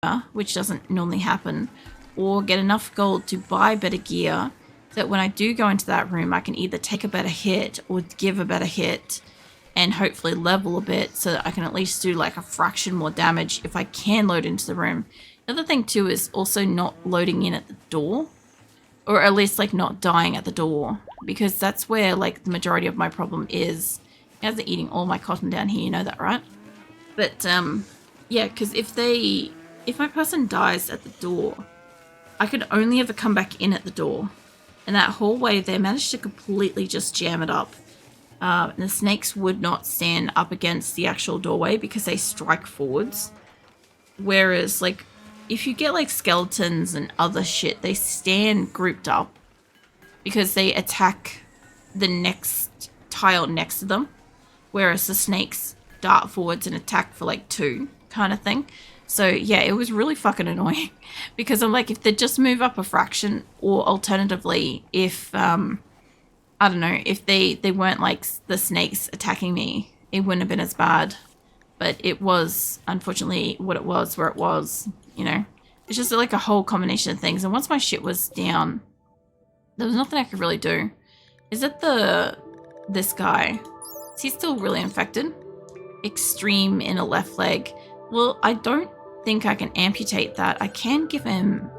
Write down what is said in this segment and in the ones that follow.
gear, which doesn't normally happen, or get enough gold to buy better gear so that when I do go into that room, I can either take a better hit or give a better hit and hopefully level a bit so that I can at least do like a fraction more damage if I can load into the room. The other thing too is also not loading in at the door, or at least like not dying at the door, because that's where like the majority of my problem is. You guys are eating all my cotton down here, you know that, right? But yeah, because if my person dies at the door, I could only ever come back in at the door, and that hallway they managed to completely just jam it up. And the snakes would not stand up against the actual doorway because they strike forwards. Whereas, like, if you get, like, skeletons and other shit, they stand grouped up because they attack the next tile next to them. Whereas the snakes dart forwards and attack for, like, 2 kind of thing. So, yeah, it was really fucking annoying. Because I'm like, if they just move up a fraction, or alternatively, if, I don't know, if they weren't like the snakes attacking me, it wouldn't have been as bad. But it was, unfortunately, what it was, where it was, you know. It's just like a whole combination of things. And once my shit was down, there was nothing I could really do. Is it this guy? Is he still really infected? Extreme in a left leg. Well, I don't think I can amputate that. I can give him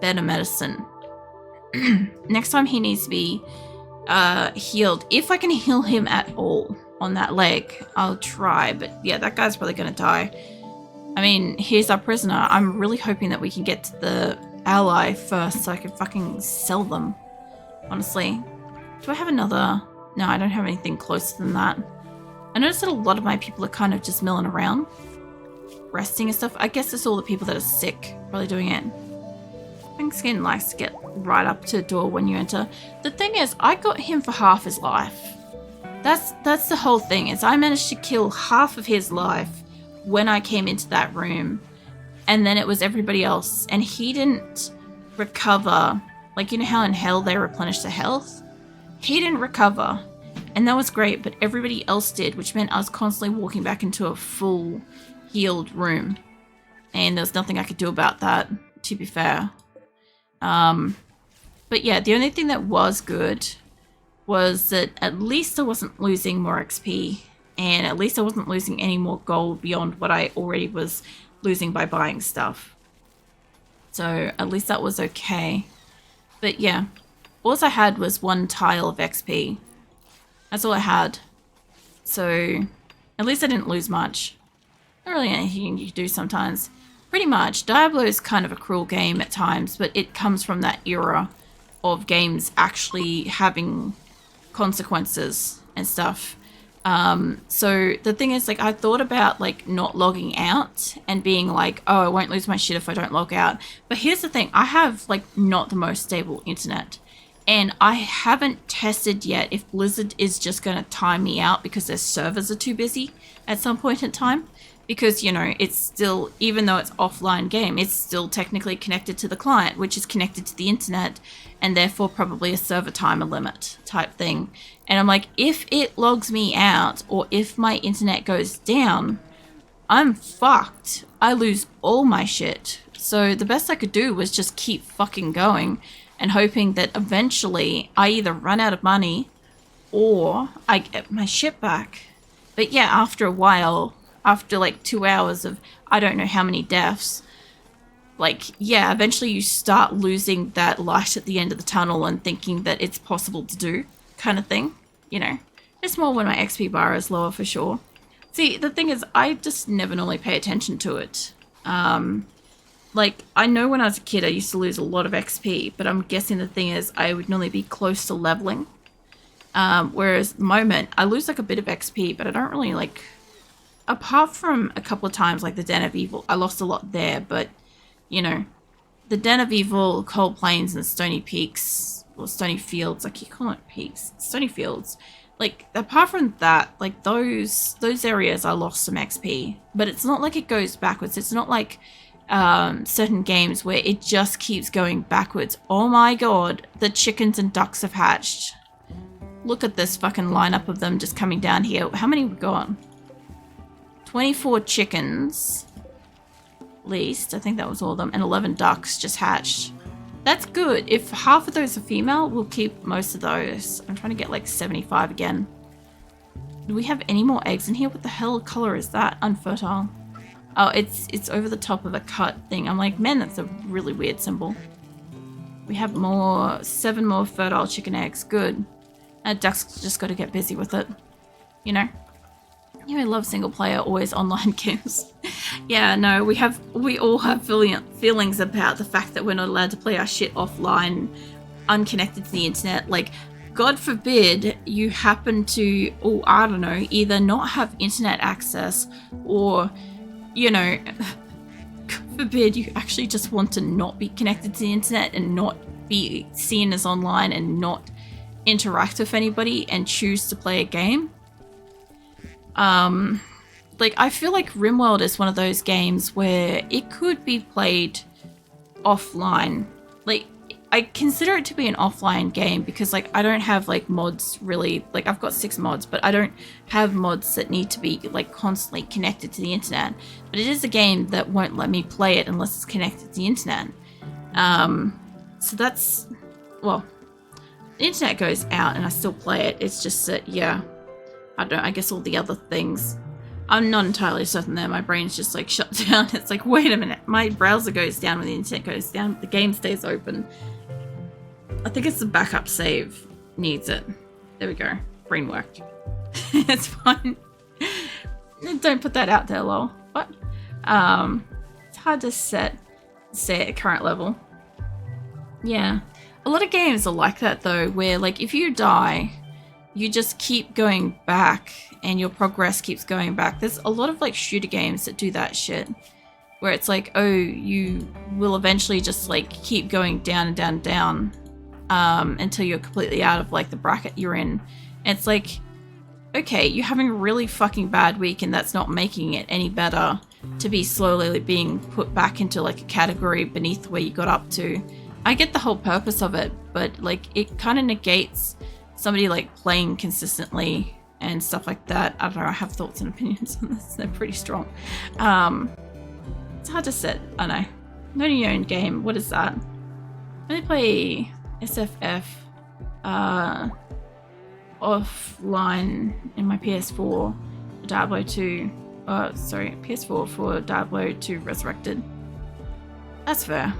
better medicine. Next time he needs to be healed, if I can heal him at all on that leg, I'll try. But yeah, that guy's probably gonna die. I mean, here's our prisoner. I'm really hoping that we can get to the ally first so I can fucking sell them, honestly. Do I have another? No, I don't have anything closer than that. I noticed that a lot of my people are kind of just milling around, resting and stuff. I guess it's all the people that are sick probably doing it. Pink Skin likes to get right up to the door when you enter. The thing is, I got him for half his life. That's the whole thing, is I managed to kill half of his life when I came into that room. And then it was everybody else. And he didn't recover. Like, you know how in hell they replenish their health? He didn't recover. And that was great, but everybody else did, which meant I was constantly walking back into a full healed room. And there was nothing I could do about that, to be fair. But yeah, the only thing that was good was that at least I wasn't losing more XP, and at least I wasn't losing any more gold beyond what I already was losing by buying stuff. So at least that was okay. But yeah, all I had was 1 tile of XP. That's all I had. So at least I didn't lose much. Not really anything you can do sometimes. Pretty much, Diablo is kind of a cruel game at times, but it comes from that era of games actually having consequences and stuff. So the thing is, like, I thought about like not logging out and being like, oh, I won't lose my shit if I don't log out. But here's the thing, I have like not the most stable internet, and I haven't tested yet if Blizzard is just going to time me out because their servers are too busy at some point in time. Because, you know, it's still, even though it's offline game, it's still technically connected to the client, which is connected to the internet, and therefore probably a server timer limit type thing. And I'm like, if it logs me out, or if my internet goes down, I'm fucked. I lose all my shit. So the best I could do was just keep fucking going, and hoping that eventually I either run out of money, or I get my shit back. But yeah, after a while, after like 2 hours of I don't know how many deaths, like, yeah, eventually you start losing that light at the end of the tunnel and thinking that it's possible to do kind of thing, you know. It's more when my XP bar is lower for sure. See, the thing is, I just never normally pay attention to it. Like, I know when I was a kid I used to lose a lot of XP, but I'm guessing the thing is I would normally be close to leveling. Whereas at the moment, I lose like a bit of XP, but I don't really like... Apart from a couple of times, like the Den of Evil, I lost a lot there, but, you know, the Den of Evil, Cold Plains, and Stony Peaks, or Stony Fields, I keep calling it peaks, Stony Fields, like, apart from that, like, those areas I lost some XP, but it's not like it goes backwards. It's not like certain games where it just keeps going backwards. Oh my god, the chickens and ducks have hatched. Look at this fucking lineup of them just coming down here. How many we got? 24 chickens. least. I think that was all of them. And 11 ducks just hatched. That's good. If half of those are female, we'll keep most of those. I'm trying to get like 75 again. Do we have any more eggs in here? What the hell color is that? Unfertile. Oh, it's over the top of a cut thing. I'm like, man, that's a really weird symbol. We have 7 more fertile chicken eggs. Good. Ducks just got to get busy with it. You know? You know, I love single player, always online games. Yeah, no, we all have feelings about the fact that we're not allowed to play our shit offline, unconnected to the internet. Like, God forbid you happen to, oh, I don't know, either not have internet access or, you know, God forbid you actually just want to not be connected to the internet and not be seen as online and not interact with anybody and choose to play a game. Like, I feel like RimWorld is one of those games where it could be played offline. Like, I consider it to be an offline game because, like, I don't have, like, mods really. Like, I've got 6 mods, but I don't have mods that need to be, like, constantly connected to the internet. But it is a game that won't let me play it unless it's connected to the internet. So that's, well, the internet goes out and I still play it. It's just that, yeah, I guess all the other things, I'm not entirely certain there. My brain's just like shut down. It's like, wait a minute, my browser goes down when the internet goes down, but the game stays open. I think it's the backup save needs it. There we go. Brain worked. It's fine. Don't put that out there, lol. What? It's hard to say at current level. Yeah. A lot of games are like that though, where like if you die, you just keep going back and your progress keeps going back. There's a lot of like shooter games that do that shit. Where it's like, oh, you will eventually just like keep going down and down and down until you're completely out of like the bracket you're in. And it's like, okay, you're having a really fucking bad week and that's not making it any better to be slowly being put back into like a category beneath where you got up to. I get the whole purpose of it, but like it kind of negates somebody like playing consistently and stuff like that. I don't know, I have thoughts and opinions on this. They're pretty strong. It's hard to set. I know. Learning your own game. What is that? I only play SFF offline in my PS4 for Diablo 2. PS4 for Diablo 2 Resurrected. That's fair.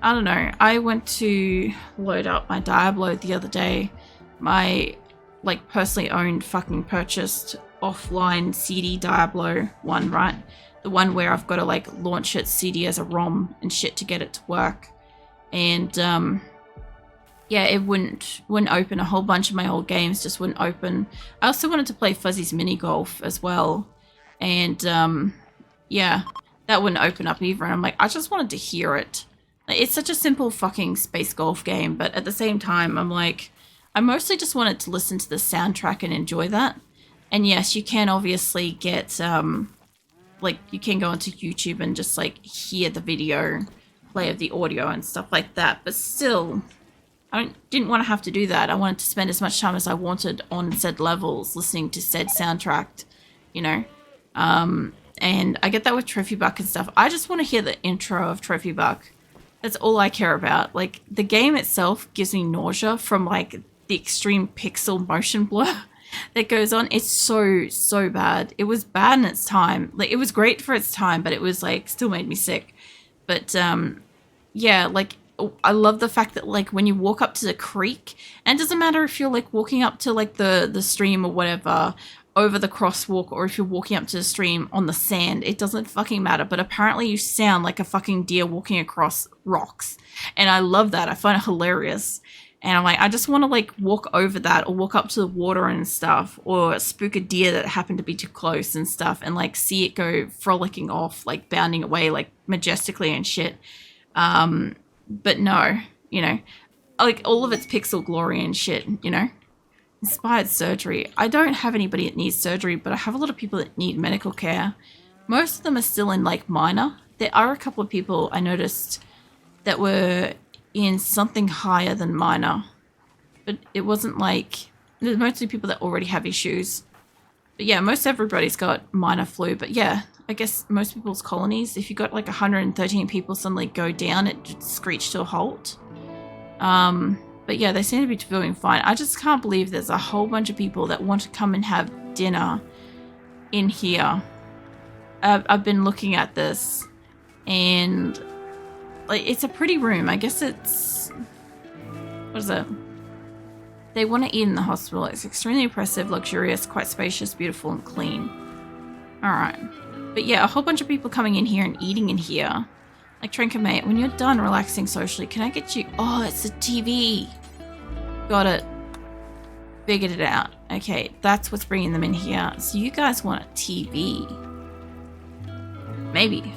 I don't know. I went to load up my Diablo the other day. My like personally owned fucking purchased offline CD Diablo one, right? The one where I've got to like launch it CD as a ROM and shit to get it to work. And yeah, it wouldn't open. A whole bunch of my old games just wouldn't open. I also wanted to play Fuzzy's Mini Golf as well. And yeah, that wouldn't open up either. And I'm like, I just wanted to hear it. Like, it's such a simple fucking space golf game, but at the same time, I'm like, I mostly just wanted to listen to the soundtrack and enjoy that. And yes, you can obviously get, like, you can go onto YouTube and just, like, hear the video play of the audio and stuff like that. But still, I didn't want to have to do that. I wanted to spend as much time as I wanted on said levels listening to said soundtrack, you know. And I get that with Trophy Buck and stuff. I just want to hear the intro of Trophy Buck. That's all I care about. Like, the game itself gives me nausea from, like, the extreme pixel motion blur that goes on. It's so bad. It was bad in its time. Like, it was great for its time, but it was, like, still made me sick. But, yeah, like, I love the fact that, like, when you walk up to the creek, and it doesn't matter if you're, like, walking up to, like, the stream or whatever, over the crosswalk, or if you're walking up to the stream on the sand, it doesn't fucking matter. But apparently you sound like a fucking deer walking across rocks. And I love that. I find it hilarious. And I'm like, I just want to like walk over that or walk up to the water and stuff, or spook a deer that happened to be too close and stuff, and like see it go frolicking off, like bounding away, like majestically and shit. But no, you know, like all of its pixel glory and shit, you know. Inspired surgery. I don't have anybody that needs surgery, but I have a lot of people that need medical care. Most of them are still in like minor. There are a couple of people I noticed that were in something higher than minor, but it wasn't like, there's mostly people that already have issues. But yeah, most everybody's got minor flu. But yeah, I guess, most people's colonies. If you got like 113 people suddenly go down, it just screeched to a halt. But yeah, they seem to be doing fine. I just can't believe there's a whole bunch of people that want to come and have dinner in here. I've been looking at this, and like, it's a pretty room. I guess it's, what is it? They want to eat in the hospital. It's extremely impressive, luxurious, quite spacious, beautiful, and clean. All right. But yeah, a whole bunch of people coming in here and eating in here. Like, Trinket mate, when you're done relaxing socially, can I get you... Oh, it's a TV. Got it. Figured it out. Okay, that's what's bringing them in here. So you guys want a TV. Maybe.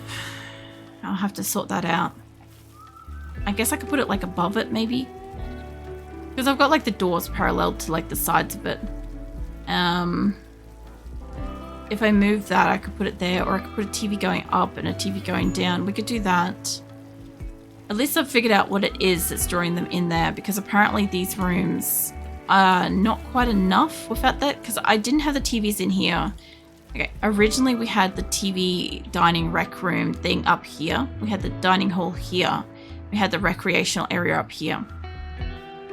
I'll have to sort that out. I guess I could put it like above it, maybe. Because I've got like the doors parallel to like the sides of it. If I move that, I could put it there, or I could put a TV going up and a TV going down. We could do that. At least I've figured out what it is that's drawing them in there, because apparently these rooms are not quite enough without that, because I didn't have the TVs in here. Okay, originally we had the TV dining rec room thing up here. We had the dining hall here. We had the recreational area up here.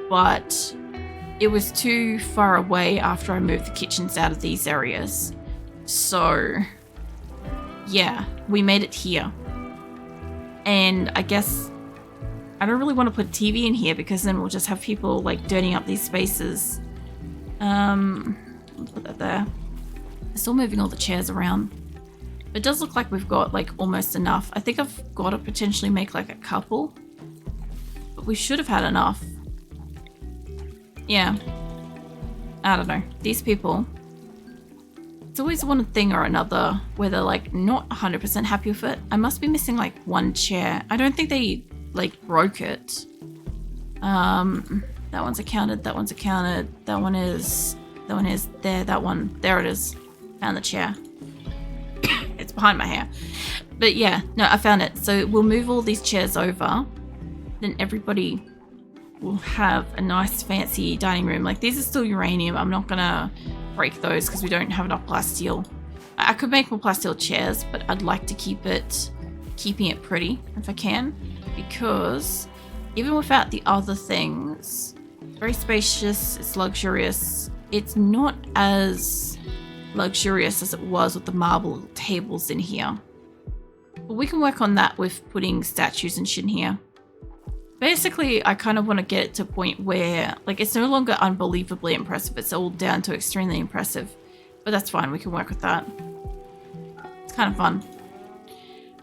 But it was too far away after I moved the kitchens out of these areas. So, yeah, we made it here. And I guess I don't really want to put TV in here, because then we'll just have people like dirtying up these spaces. Put that there. Still moving all the chairs around. It does look like we've got like almost enough. I think I've got to potentially make like a couple, but we should have had enough. Yeah. I don't know. These people, it's always one thing or another where they're like not 100% happy with it. I must be missing like one chair. I don't think they like broke it. That one's accounted, that one's accounted, that one is there, that one, there it is. Found the chair. It's behind my hair. But yeah, no, I found it. So we'll move all these chairs over. Then everybody will have a nice fancy dining room. Like, these are still uranium. I'm not gonna break those because we don't have enough plasteel. I could make more plasteel chairs, but I'd like to keeping it pretty if I can, because even without the other things, it's very spacious, it's luxurious. It's not as luxurious as it was with the marble tables in here. But we can work on that with putting statues and shit in here. Basically, I kind of want to get it to a point where, like, it's no longer unbelievably impressive. It's all down to extremely impressive. But that's fine. We can work with that. It's kind of fun.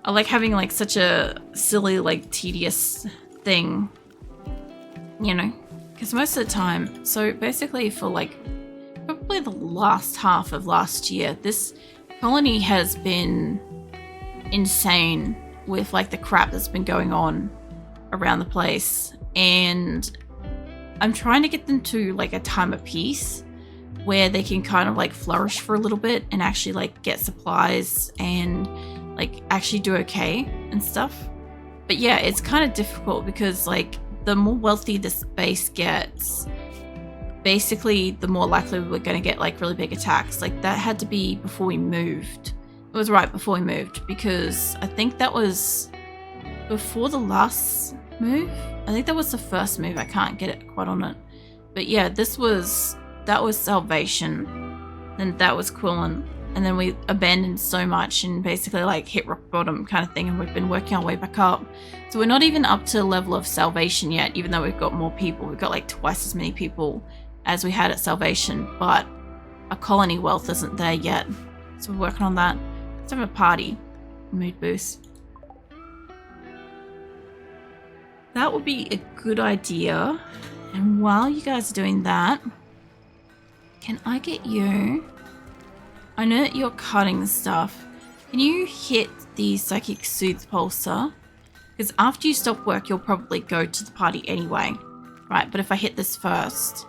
I like having, like, such a silly, like, tedious thing. You know? Because most of the time... So, basically, for, like, probably the last half of last year, this colony has been insane with, like, the crap that's been going on around the place, and I'm trying to get them to like a time of peace where they can kind of like flourish for a little bit and actually like get supplies and like actually do okay and stuff. But yeah, it's kind of difficult because like the more wealthy this base gets, basically the more likely we're going to get like really big attacks. Like that had to be before we moved. It was right before we moved, because I think that was before the last move. I think that was the first move. I can't get it quite on it, but yeah, that was Salvation, and that was Quillen, and then we abandoned so much and basically like hit rock bottom kind of thing, and we've been working our way back up. So we're not even up to the level of Salvation yet, even though we've got more people. We've got like twice as many people as we had at Salvation, but our colony wealth isn't there yet, so we're working on that. Let's have a party. Mood boost. That would be a good idea. And while you guys are doing that, can I get you... I know that you're cutting the stuff. Can you hit the Psychic Soothe Pulsar? Because after you stop work, you'll probably go to the party anyway. Right, but if I hit this first,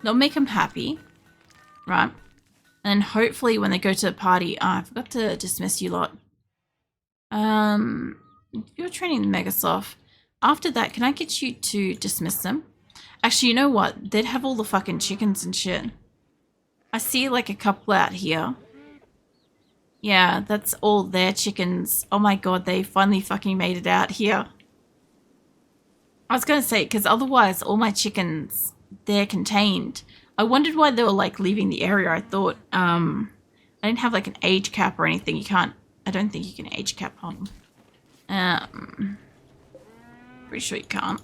that'll make them happy. Right. And then hopefully when they go to the party... I forgot to dismiss you lot. You're training the Megasoft. After that, can I get you to dismiss them? Actually, you know what? They'd have all the fucking chickens and shit. I see like a couple out here. Yeah, that's all their chickens. Oh my god, they finally fucking made it out here. I was gonna say, because otherwise all my chickens, they're contained. I wondered why they were like leaving the area. I thought, I didn't have like an age cap or anything. You can't, I don't think you can age cap on. Pretty sure you can't.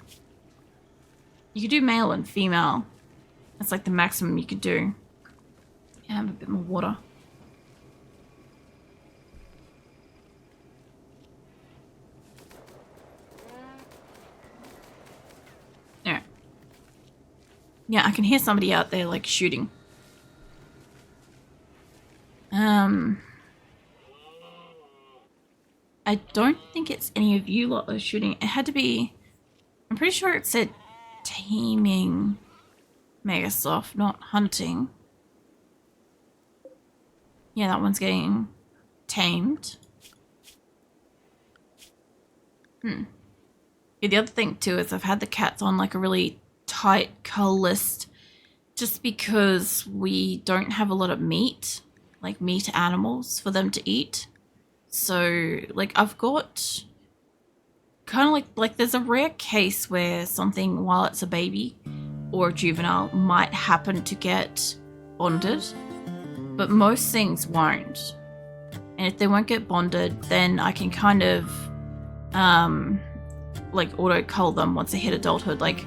You could do male and female. That's like the maximum you could do. Yeah, have a bit more water. Yeah. Yeah, I can hear somebody out there like shooting. I don't think it's any of you lot that are shooting. It had to be, I'm pretty sure it said taming Megasoft, not hunting. Yeah, that one's getting tamed. Yeah, the other thing too is I've had the cats on like a really tight cull list just because we don't have a lot of meat, like meat animals for them to eat. So like I've got kind of like there's a rare case where something while it's a baby or a juvenile might happen to get bonded, but most things won't. And if they won't get bonded, then I can kind of like auto cull them once they hit adulthood. Like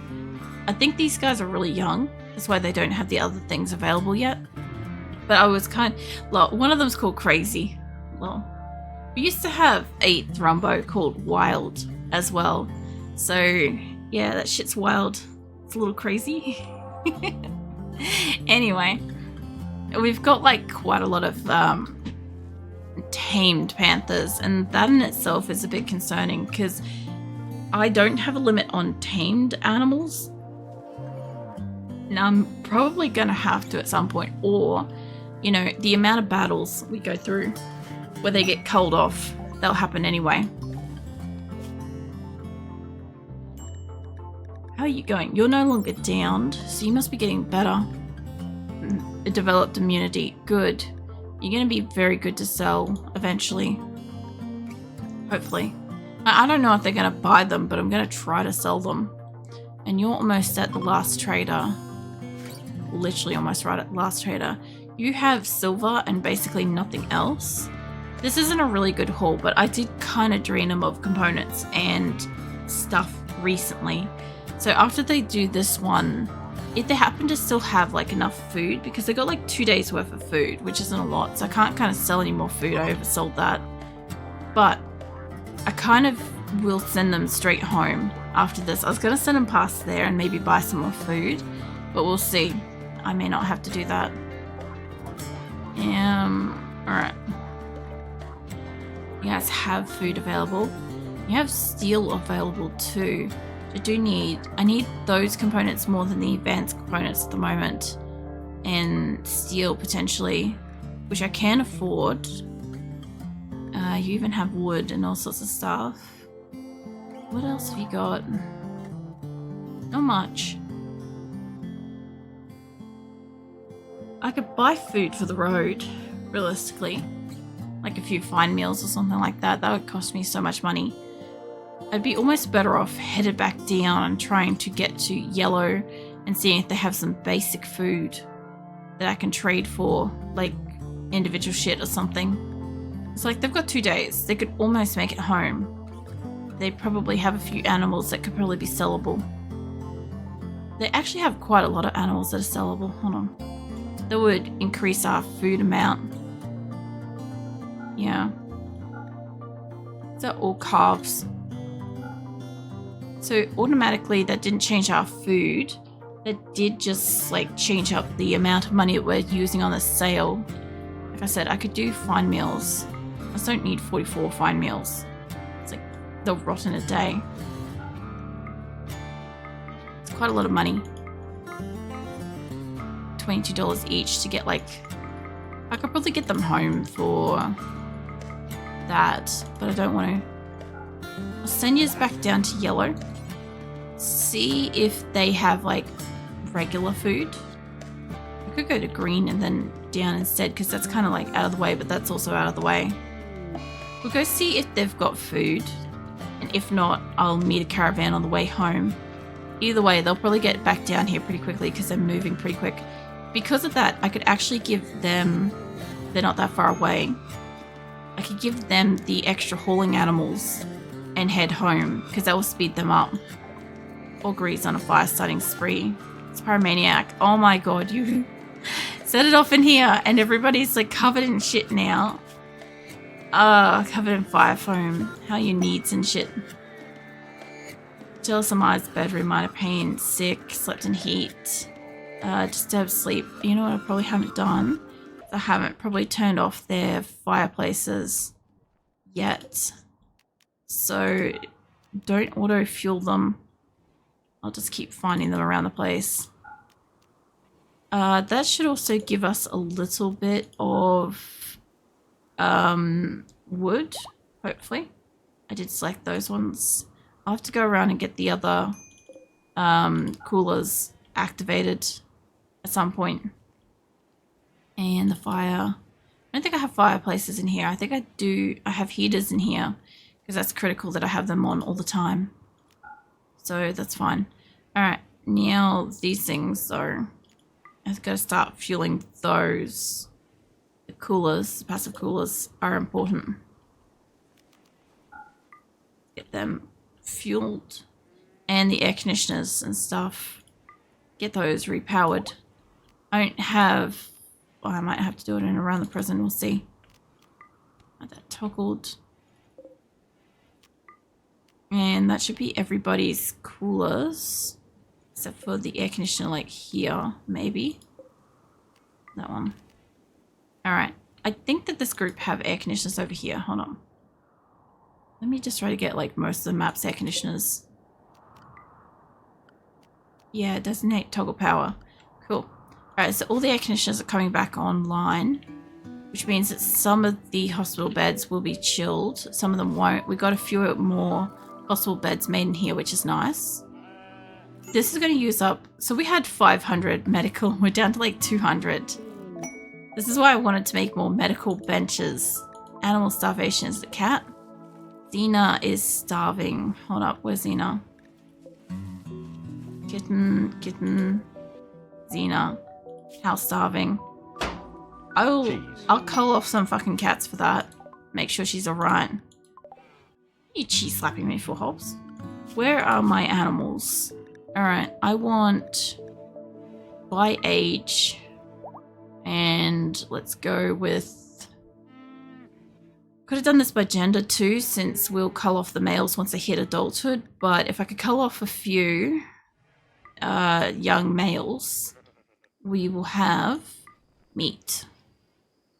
I think these guys are really young, that's why they don't have the other things available yet. But I was kind of, well, one of them's called Crazy. Well, we used to have a Thrumbo called Wild as well. So yeah, that shit's wild. It's a little crazy. Anyway, we've got like quite a lot of tamed panthers, and that in itself is a bit concerning because I don't have a limit on tamed animals. Now I'm probably gonna have to at some point, or you know, the amount of battles we go through where they get culled off, they'll happen anyway. How are you going? You're no longer downed, so you must be getting better. Developed immunity. Good. You're going to be very good to sell eventually. Hopefully. I don't know if they're going to buy them, but I'm going to try to sell them. And you're almost at the last trader. Literally almost right at the last trader. You have silver and basically nothing else. This isn't a really good haul, but I did kind of drain them of components and stuff recently. So after they do this one, if they happen to still have like enough food, because they got like 2 days worth of food, which isn't a lot, so I can't kind of sell any more food. I oversold that. But I kind of will send them straight home after this. I was going to send them past there and maybe buy some more food, but we'll see. I may not have to do that. Alright. You guys have food available. You have steel available too. I need those components more than the advanced components at the moment. And steel potentially, which I can afford. You even have wood and all sorts of stuff. What else have you got? Not much. I could buy food for the road, realistically. Like a few fine meals or something like that. That would cost me so much money. I'd be almost better off headed back down and trying to get to yellow and seeing if they have some basic food that I can trade for, like individual shit or something. It's like they've got 2 days. They could almost make it home. They probably have a few animals that could probably be sellable. They actually have quite a lot of animals that are sellable. Hold on. That would increase our food amount. Yeah. Is that all calves? So automatically that didn't change our food. That did just like change up the amount of money that we're using on the sale. Like I said, I could do fine meals. I just don't need 44 fine meals. It's like they'll rot in a day. It's quite a lot of money. $22 each to get like, I could probably get them home for that, but I don't want to. I'll send yours back down to yellow. See if they have like regular food. I could go to green and then down instead because that's kind of like out of the way, but that's also out of the way. We'll go see if they've got food, and if not, I'll meet a caravan on the way home. Either way, they'll probably get back down here pretty quickly because they're moving pretty quick. Because of that, I could actually give them, they're not that far away, I could give them the extra hauling animals and head home because that will speed them up. Auguries on a fire starting spree. It's Pyromaniac. Oh my god, you set it off in here and everybody's like covered in shit now. Covered in fire foam. How you needs and shit. Jealous of Maya's bedroom, minor pain, sick, slept in heat. Disturbed sleep. You know what I probably haven't done? I haven't probably turned off their fireplaces yet. So don't auto fuel them. I'll just keep finding them around the place. That should also give us a little bit of wood, hopefully. I did select those ones. I'll have to go around and get the other coolers activated at some point. And the fire. I don't think I have fireplaces in here. I think I do. I have heaters in here because that's critical that I have them on all the time. So that's fine. Alright, now these things though. I've got to start fueling those. The coolers, the passive coolers are important. Get them fueled. And the air conditioners and stuff. Get those repowered. I don't have... Well, I might have to do it in around the present. We'll see. Got that toggled. And that should be everybody's coolers. Except for the air conditioner like here, maybe. That one. Alright. I think that this group have air conditioners over here. Hold on. Let me just try to get like most of the map's air conditioners. Yeah, designate toggle power. Cool. Alright, so all the air conditioners are coming back online, which means that some of the hospital beds will be chilled, some of them won't. We got a few more hospital beds made in here, which is nice. This is going to use up, so we had 500 medical, we're down to like 200. This is why I wanted to make more medical benches. Animal starvation is the cat. Xena is starving. Hold up, where's Xena? Kitten, Xena. How starving. I'll cull off some fucking cats for that. Make sure she's alright. You cheese slapping me for hops. Where are my animals? Alright, I want by age. And let's go with... Could have done this by gender too, since we'll cull off the males once they hit adulthood. But if I could cull off a few young males, we will have meat.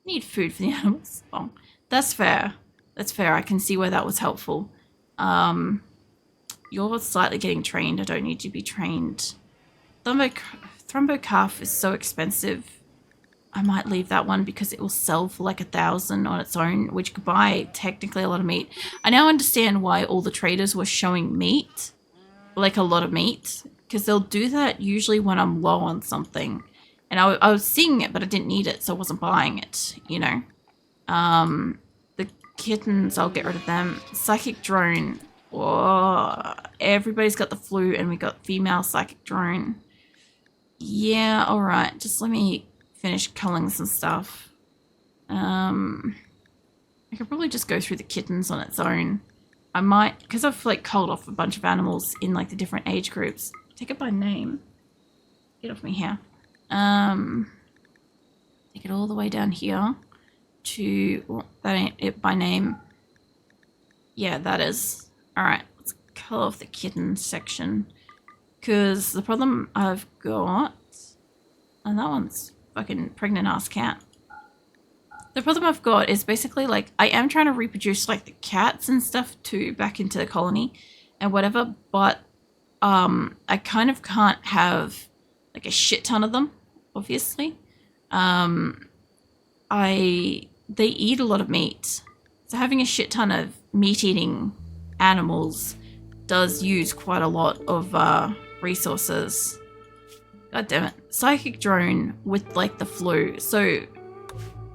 Need food for the animals. Oh, that's fair. That's fair. I can see where that was helpful. You're slightly getting trained. I don't need to be trained. Thrombocalf is so expensive. I might leave that one because it will sell for like 1,000 on its own, which could buy technically a lot of meat. I now understand why all the traders were showing meat, like a lot of meat, because they'll do that usually when I'm low on something. And I was seeing it, but I didn't need it, so I wasn't buying it, you know. The kittens, I'll get rid of them. Psychic drone. Oh, everybody's got the flu, and we got female psychic drone. Yeah, alright. Just let me finish culling some stuff. I could probably just go through the kittens on its own. I might, because I've like culled off a bunch of animals in like the different age groups. Take it by name. Get off me here. Take it all the way down here to, well, that ain't it by name. Yeah, that is. Alright, let's cull off the kitten section. Because the problem I've got, and that one's fucking pregnant ass cat. The problem I've got is basically like, I am trying to reproduce like the cats and stuff too back into the colony and whatever, but I kind of can't have like a shit ton of them, obviously. They eat a lot of meat. So having a shit ton of meat-eating animals does use quite a lot of resources. God damn it. Psychic drone with like the flu. So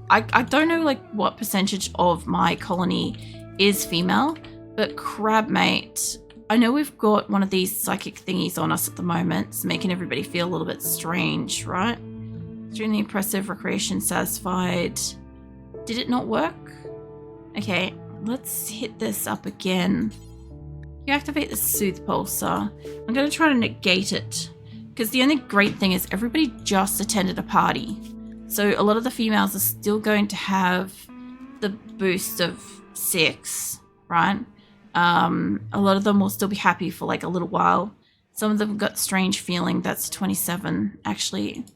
I don't know like what percentage of my colony is female, but crabmate, I know we've got one of these psychic thingies on us at the moment. It's making everybody feel a little bit strange, right? Extremely impressive, recreation satisfied. Did it not work? Okay, let's hit this up again. You activate the Soothe Pulsar. I'm going to try to negate it, because the only great thing is everybody just attended a party. So a lot of the females are still going to have the boost of 6, right? A lot of them will still be happy for like a little while. Some of them got strange feeling. That's 27. Actually,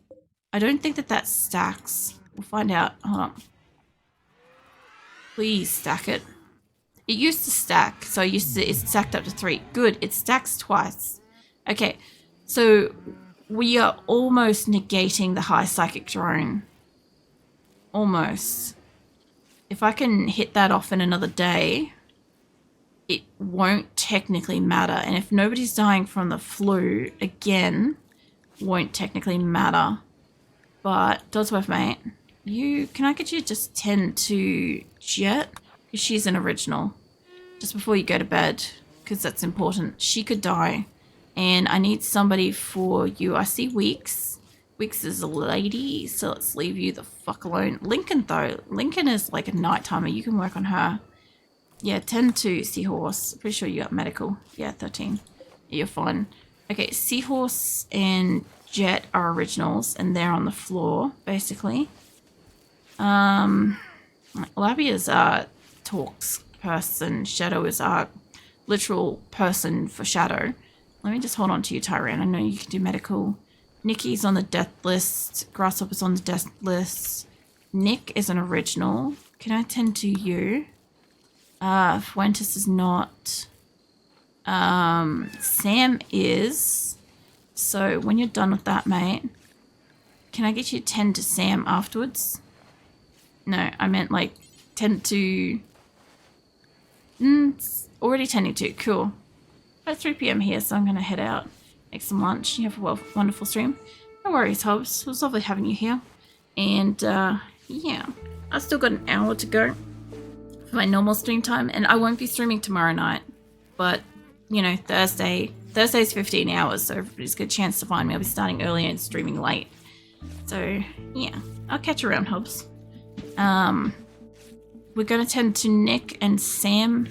I don't think that stacks. We'll find out. Hold on. Please stack it. It used to stack, so it stacked up to 3. Good, it stacks twice. Okay, so we are almost negating the high psychic drone. Almost. If I can hit that off in another day, it won't technically matter. And if nobody's dying from the flu, again, won't technically matter. But Dodsworth, mate, can I get you to just tend to Jet? Because she's an original. Just before you go to bed, because that's important. She could die. And I need somebody for you. I see Weeks. Weeks is a lady, so let's leave you the fuck alone. Lincoln, though. Lincoln is like a night-timer. You can work on her. Yeah, 10 to Seahorse. Pretty sure you got medical. Yeah, 13. You're fine. Okay, Seahorse and Jet are originals, and they're on the floor, basically. Labby is a talks person. Shadow is a literal person for Shadow. Let me just hold on to you, Tyran. I know you can do medical. Nikki's on the death list. Grasshopper's on the death list. Nick is an original. Can I tend to you? Fuentes is not. Sam is. So when you're done with that, mate, can I get you to tend to Sam afterwards? No, I meant like tend to... already tending to. Cool. About 3 p.m. here, so I'm going to head out, make some lunch. You have a wonderful stream. No worries, Hobbs. It was lovely having you here. And, yeah. I've still got an hour to go for my normal stream time, and I won't be streaming tomorrow night. But, you know, Thursday's 15 hours, so everybody's got a chance to find me. I'll be starting early and streaming late. So, yeah. I'll catch you around, Hobbs. We're going to tend to Nick and Sam.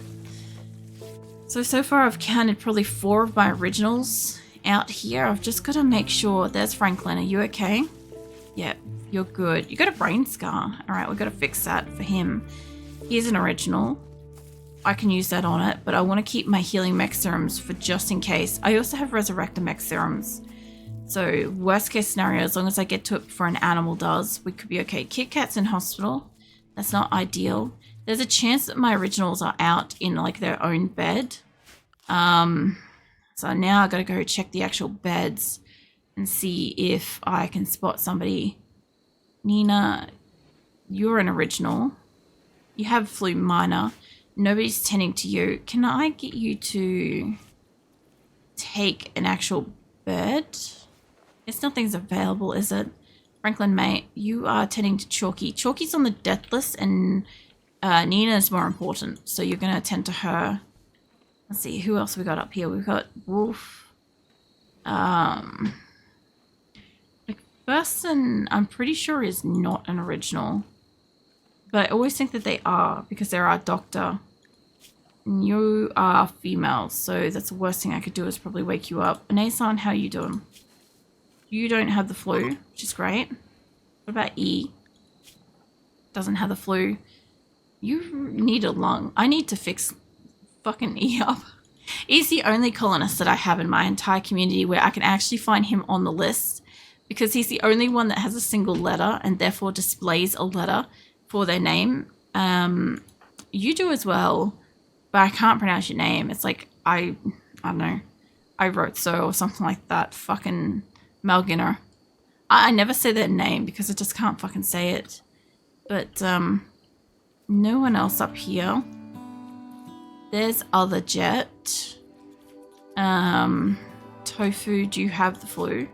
So far I've counted probably 4 of my originals out here. I've just got to make sure. There's Franklin. Are you okay? Yeah, you're good. You got a brain scar. All right, we've got to fix that for him. Here's an original. I can use that on it, but I want to keep my healing mech serums for just in case. I also have resurrector mech serums. So worst case scenario, as long as I get to it before an animal does, we could be okay. Kit Kat's in hospital. That's not ideal. There's a chance that my originals are out in like their own bed. So now I got to go check the actual beds and see if I can spot somebody. Nina, you're an original. You have flu minor. Nobody's tending to you. Can I get you to take an actual bed? It's nothing's available, is it? Franklin, mate, you are tending to Chalky. Chalky's on the death list, and Nina is more important, so you're going to attend to her. Let's see, who else we got up here? We've got Wolf. McPherson, I'm pretty sure is not an original. But I always think that they are, because they're our doctor. And you are female, so that's the worst thing I could do is probably wake you up. Anasan, how are you doing? You don't have the flu, which is great. What about E? Doesn't have the flu. You need a lung. I need to fix fucking E up. E's the only colonist that I have in my entire community where I can actually find him on the list, because he's the only one that has a single letter and therefore displays a letter for their name. You do as well, but I can't pronounce your name. It's like, I don't know. I wrote so or something like that. Fucking Malginner. I never say their name because I just can't fucking say it. But, no one else up here. There's other Jet. Tofu, do you have the flu?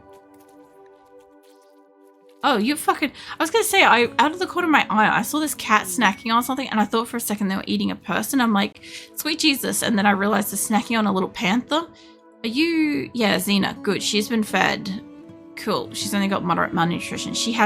Oh, you fucking... I was going to say, out of the corner of my eye, I saw this cat snacking on something, and I thought for a second they were eating a person. I'm like, sweet Jesus. And then I realized they're snacking on a little panther. Are you... Yeah, Xena. Good. She's been fed. Cool. She's only got moderate malnutrition. She has